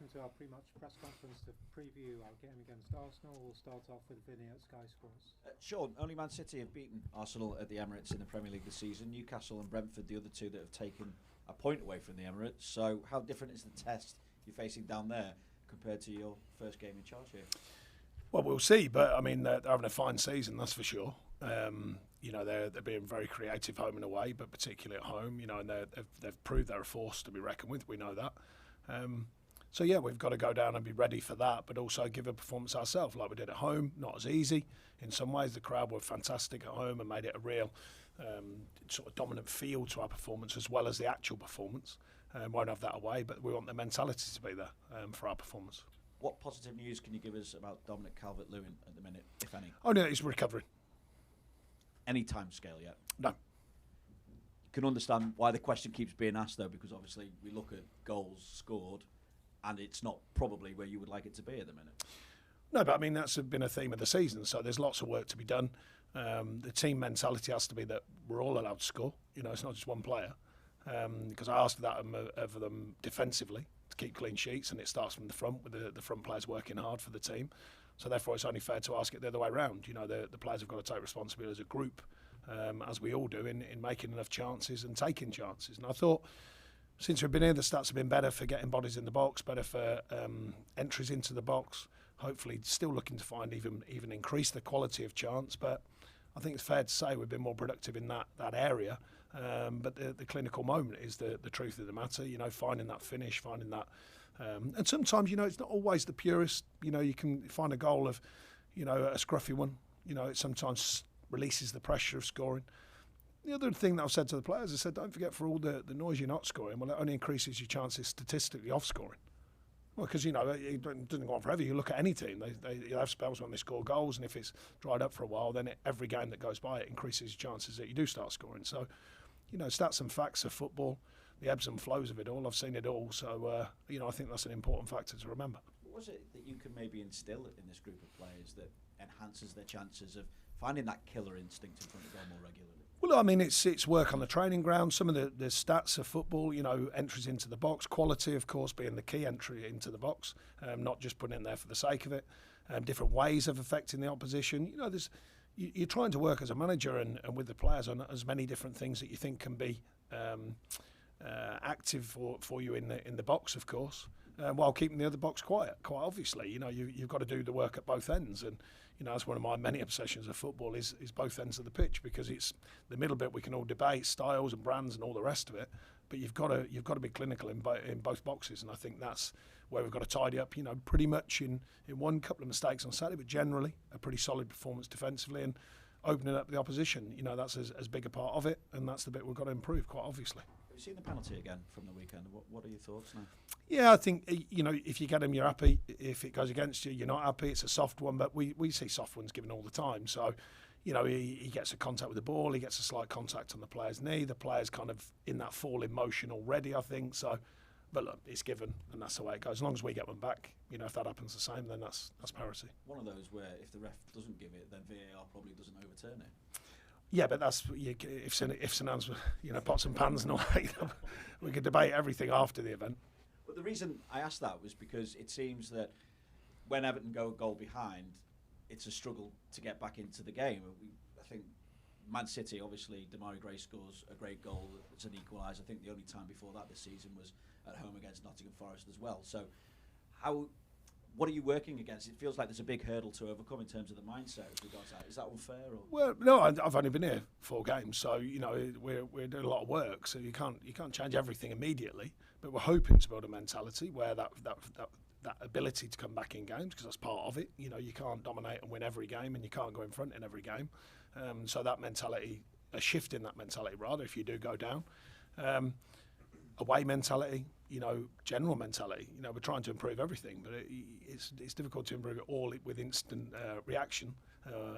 welcome to our pre-match press conference to preview our game against Arsenal. We'll start off with Vinny at Sky Sports. Sean, only Man City have beaten Arsenal at the Emirates in the Premier League this season. Newcastle and Brentford, the other two that have taken a point away from the Emirates. So how different is the test you're facing down there compared to your first game in charge here? Well, we'll see, but I mean, they're having a fine season, that's for sure. They're being very creative home and away, but particularly at home, and they've proved they're a force to be reckoned with. We know that. So we've got to go down and be ready for that, but also give a performance ourselves like we did at home. Not as easy. In some ways, the crowd were fantastic at home and made it a real sort of dominant feel to our performance as well as the actual performance. Won't have that away, but we want the mentality to be there for our performance. What positive news can you give us about Dominic Calvert-Lewin at the minute, if any? Oh, no, he's recovering. Any time scale yet? No. You can understand why the question keeps being asked, though, because obviously we look at goals scored and it's not probably where you would like it to be at the minute. No, but I mean, that's been a theme of the season, so there's lots of work to be done. The team mentality has to be that we're all allowed to score. It's not just one player. Because I asked that of them defensively to keep clean sheets, and it starts from the front with the front players working hard for the team. So therefore, it's only fair to ask it the other way around. The players have got to take responsibility as a group, as we all do, in making enough chances and taking chances. And I thought, since we've been here, the stats have been better for getting bodies in the box, better for entries into the box. Hopefully, still looking to find even increase the quality of chance. But I think it's fair to say we've been more productive in that area. But the clinical moment is the truth of the matter. Finding that finish, finding that. And sometimes, it's not always the purest. You can find a goal of, a scruffy one. It sometimes releases the pressure of scoring. The other thing that I've said to the players, I said, don't forget for all the noise you're not scoring, well, it only increases your chances statistically of scoring. Well, because, it doesn't go on forever. You look at any team, they have spells when they score goals, and if it's dried up for a while, then every game that goes by, it increases your chances that you do start scoring. So, stats and facts of football, the ebbs and flows of it all, I've seen it all. So, I think that's an important factor to remember. What was it that you can maybe instill in this group of players that enhances their chances of finding that killer instinct in front of goal more regularly? Well, I mean, it's work on the training ground. Some of the stats of football, entries into the box, quality, of course, being the key entry into the box, not just putting it in there for the sake of it. Different ways of affecting the opposition. You're trying to work as a manager and with the players on as many different things that you think can be active for you in the box, of course, while keeping the other box quiet. Quite obviously, you've got to do the work at both ends, and that's one of my many obsessions of football is both ends of the pitch, because it's the middle bit we can all debate styles and brands and all the rest of it, but you've got to be clinical in both boxes, and I think that's where we've got to tidy up. Pretty much in one couple of mistakes on Saturday, but generally a pretty solid performance defensively and opening up the opposition. That's as big a part of it, and that's the bit we've got to improve, quite obviously. Have you seen the penalty again from the weekend? What are your thoughts now? Yeah, I think, if you get them, you're happy. If it goes against you, you're not happy. It's a soft one, but we see soft ones given all the time. So, he gets a contact with the ball, he gets a slight contact on the player's knee. The player's kind of in that fall in motion already, I think. So, but look, it's given, and that's the way it goes. As long as we get one back, if that happens the same, then that's parity. One of those where if the ref doesn't give it, then VAR probably doesn't overturn it. Yeah, but that's if and ands, pots and pans and all that. We could debate everything after the event. But the reason I asked that was because it seems that when Everton go a goal behind, it's a struggle to get back into the game. I think Man City, obviously, Damari Gray scores a great goal. It's an equaliser. I think the only time before that this season was at home against Nottingham Forest as well. So what are you working against? It feels like there's a big hurdle to overcome in terms of the mindset as regards that. Is that unfair? Or? Well, no, I've only been here 4 games, so we're doing a lot of work. So you can't change everything immediately, but we're hoping to build a mentality where that ability to come back in games, because that's part of it. You can't dominate and win every game, and you can't go in front in every game. So that mentality, a shift in that mentality rather, if you do go down. Away mentality, general mentality. We're trying to improve everything, but it's difficult to improve it all with instant reaction,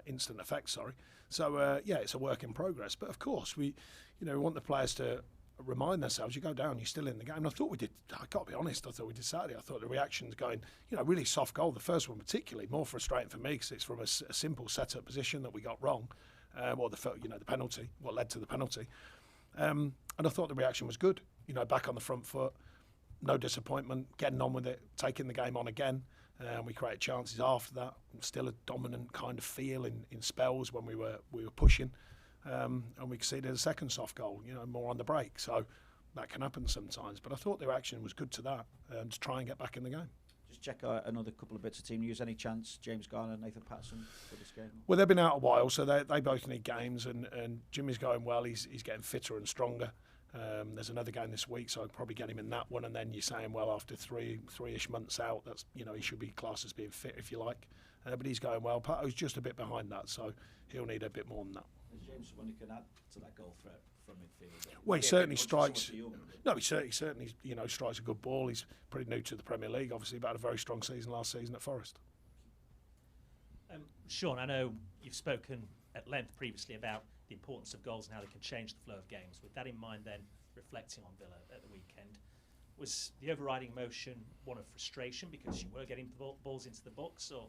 instant effect. Sorry. So it's a work in progress. But of course, we want the players to remind themselves. You go down, you're still in the game. And I thought we did. I got to be honest. I thought we did Saturday. I thought the reactions going, really soft goal. The first one particularly more frustrating for me because it's from a simple set-up position that we got wrong, or the penalty, what led to the penalty. And I thought the reaction was good. Back on the front foot. no disappointment, getting on with it, taking the game on again. We created chances after that. Still a dominant kind of feel in spells when we were pushing, and we conceded a second soft goal. More on the break. So that can happen sometimes. But I thought their action was good to that, to try and get back in the game. Just check another couple of bits of team news. Any chance James Garner, Nathan Patterson for this game? Well, they've been out a while, so they both need games. And Jimmy's going well. He's getting fitter and stronger. There's another game this week, so I'd probably get him in that one. And then you're saying, well, after three-ish months out, that's he should be classed as being fit, if you like. But he's going well. Pato's just a bit behind that, so he'll need a bit more than that. Is James someone who can add to that goal threat from midfield? Well, he certainly strikes. No, he certainly strikes a good ball. He's pretty new to the Premier League, obviously, but had a very strong season last season at Forest. Sean, I know you've spoken at length previously about the importance of goals and how they can change the flow of games. With that in mind, then, reflecting on Villa at the weekend, was the overriding emotion one of frustration because you were getting balls into the box, or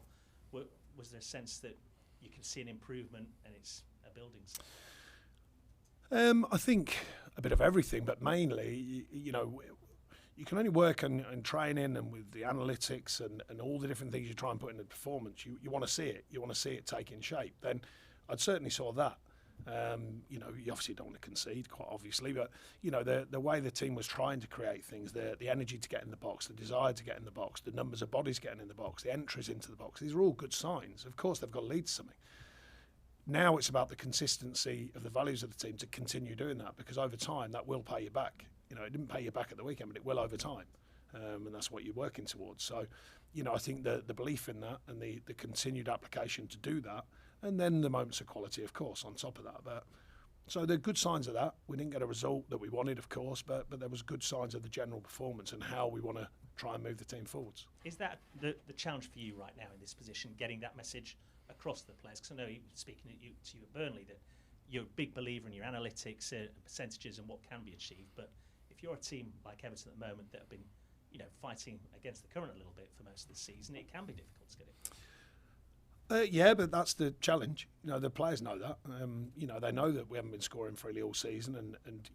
was there a sense that you can see an improvement and it's a building site? I think a bit of everything, but mainly, you can only work on training and with the analytics and all the different things you try and put in the performance. You want to see it. You want to see it taking shape. Then I'd certainly saw that. You obviously don't want to concede, quite obviously, but the way the team was trying to create things, the energy to get in the box, the desire to get in the box, the numbers of bodies getting in the box, the entries into the box, these are all good signs. Of course, they've got to lead to something. Now it's about the consistency of the values of the team to continue doing that, because over time that will pay you back. It didn't pay you back at the weekend, but it will over time, and that's what you're working towards. So, I think the belief in that and the continued application to do that, and then the moments of quality, of course, on top of that. But so there are good signs of that. We didn't get a result that we wanted, of course, but there was good signs of the general performance and how we want to try and move the team forwards. Is that the challenge for you right now in this position, getting that message across the players? Because I know, speaking to you at Burnley, that you're a big believer in your analytics and percentages and what can be achieved. But if you're a team like Everton at the moment that have been, fighting against the current a little bit for most of the season, it can be difficult to get it. Yeah, but that's the challenge. The players know that. They know that we haven't been scoring freely all season, and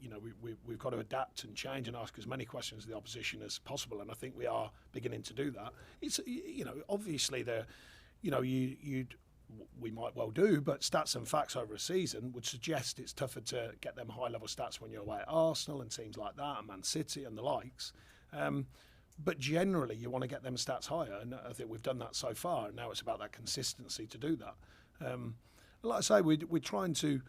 we've got to adapt and change and ask as many questions of the opposition as possible. And I think we are beginning to do that. It's obviously we might well do, but stats and facts over a season would suggest it's tougher to get them high-level stats when you're away at Arsenal and teams like that, and Man City and the likes. But generally, you want to get them stats higher, and I think we've done that so far. And now it's about that consistency to do that. Like I say, we're trying to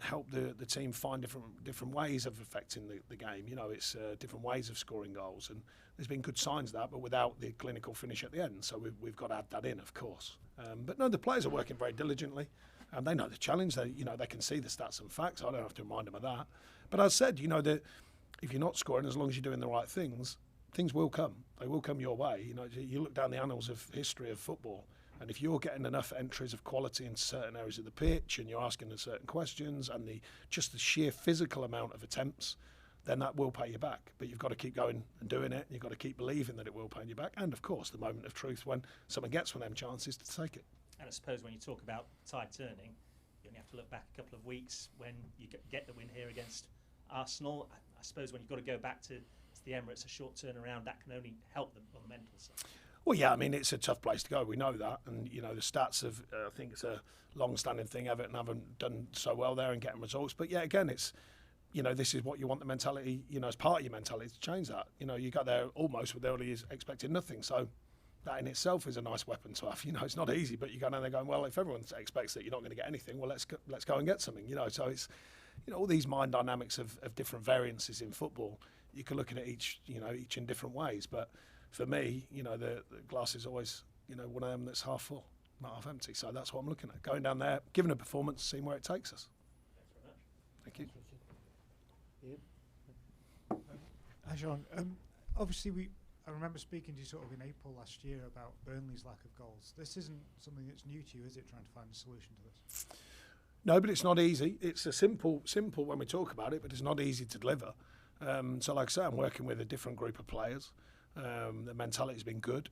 help the team find different ways of affecting the game. It's different ways of scoring goals, and there's been good signs of that, but without the clinical finish at the end. So we've got to add that in, of course. But no, the players are working very diligently. They know the challenge. They can see the stats and facts. I don't have to remind them of that. But as I said, that if you're not scoring, as long as you're doing the right things will come. They will come your way. You look down the annals of history of football, and if you're getting enough entries of quality in certain areas of the pitch, and you're asking them certain questions, and just the sheer physical amount of attempts, then that will pay you back. But you've got to keep going and doing it. And you've got to keep believing that it will pay you back. And of course, the moment of truth when someone gets one of them chances to take it. And I suppose when you talk about tide turning, you only have to look back a couple of weeks when you get the win here against Arsenal. I suppose when you've got to go back to the Emirates, a short turnaround, that can only help them on the mental side. Well, yeah, I mean, it's a tough place to go. We know that. And, the stats of, I think it's a long-standing thing. Everton haven't done so well there in getting results. But, yeah, again, it's, this is what you want the mentality, as part of your mentality to change that. You got there almost with early expecting nothing. So that in itself is a nice weapon to have. It's not easy, but you go down there going, well, if everyone expects that you're not going to get anything, well, let's go and get something. So it's, all these mind dynamics of different variances in football. You can look at it each in different ways. But for me, the glass is always, one of them that's half full, not half empty. So that's what I'm looking at. Going down there, giving a performance, seeing where it takes us. Thanks very much. Thank you. Hi, Sean. Obviously, I remember speaking to you sort of in April last year about Burnley's lack of goals. This isn't something that's new to you, is it, trying to find a solution to this? No, but it's not easy. It's a simple when we talk about it, but it's not easy to deliver. So like I say, I'm working with a different group of players. The mentality's been good.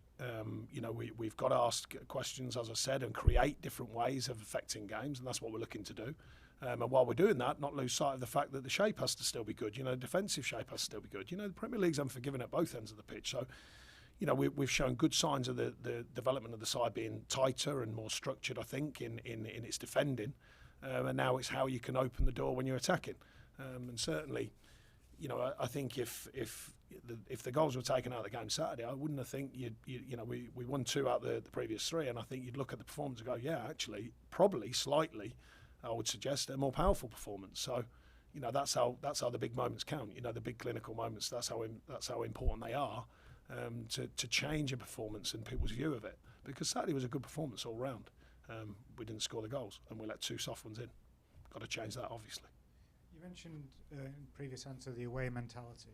We've got to ask questions, as I said, and create different ways of affecting games, and that's what we're looking to do. And while we're doing that, not lose sight of the fact that the shape has to still be good. Defensive shape has to still be good. The Premier League's unforgiving at both ends of the pitch. So, we've shown good signs of the development of the side being tighter and more structured, I think, in its defending. And now it's how you can open the door when you're attacking. And certainly, I think if the goals were taken out of the game Saturday, I wouldn't have think we won 2 out of the previous 3, and I think you'd look at the performance and go, yeah, actually, probably slightly, I would suggest a more powerful performance. So, that's how the big moments count. The big clinical moments. That's how important they are to change a performance and people's view of it. Because Saturday was a good performance all round. We didn't score the goals, and we let 2 soft ones in. Got to change that, obviously. You mentioned in previous answer the away mentality.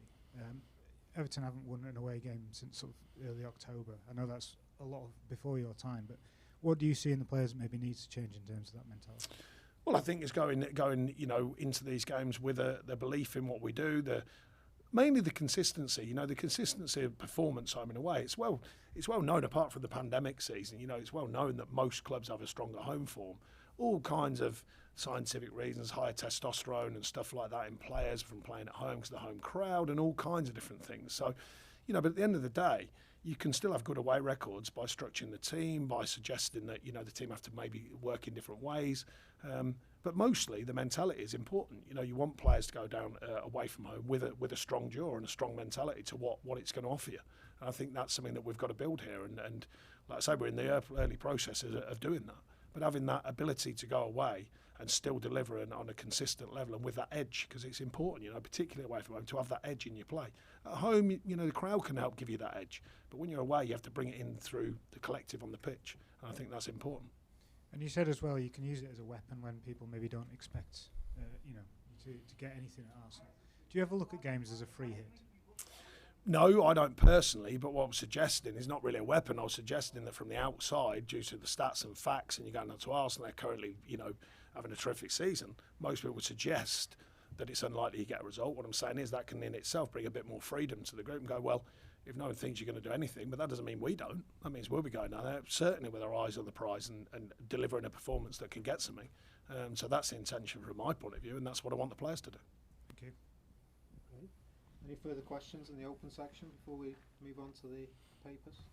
Everton haven't won an away game since sort of early October. I know that's a lot before your time, but what do you see in the players that maybe needs to change in terms of that mentality? Well, I think it's going into these games with the belief in what we do, mainly the consistency. The consistency of performance home and away. It's well known, apart from the pandemic season. It's well known that most clubs have a stronger home form. All kinds of scientific reasons, higher testosterone and stuff like that in players from playing at home because of the home crowd and all kinds of different things. So, but at the end of the day, you can still have good away records by structuring the team, by suggesting that, the team have to maybe work in different ways. But mostly the mentality is important. You want players to go down away from home with a strong jaw and a strong mentality to what it's going to offer you. And I think that's something that we've got to build here. And like I say, we're in the early processes of doing that. But having that ability to go away and still deliver on a consistent level and with that edge, because it's important, particularly away from home, to have that edge in your play. At home, the crowd can help give you that edge. But when you're away, you have to bring it in through the collective on the pitch. And I think that's important. And you said as well you can use it as a weapon when people maybe don't expect, to get anything at Arsenal. Do you ever look at games as a free hit? No, I don't personally, but what I'm suggesting is not really a weapon. I was suggesting that from the outside, due to the stats and facts, and you're going down to Arsenal, they're currently, having a terrific season, most people would suggest that it's unlikely you get a result. What I'm saying is that can in itself bring a bit more freedom to the group and go, well, if no one thinks you're going to do anything, but that doesn't mean we don't. That means we'll be going down there, certainly with our eyes on the prize and delivering a performance that can get something. So that's the intention from my point of view, and that's what I want the players to do. Thank you. Okay. Any further questions in the open section before we move on to the papers?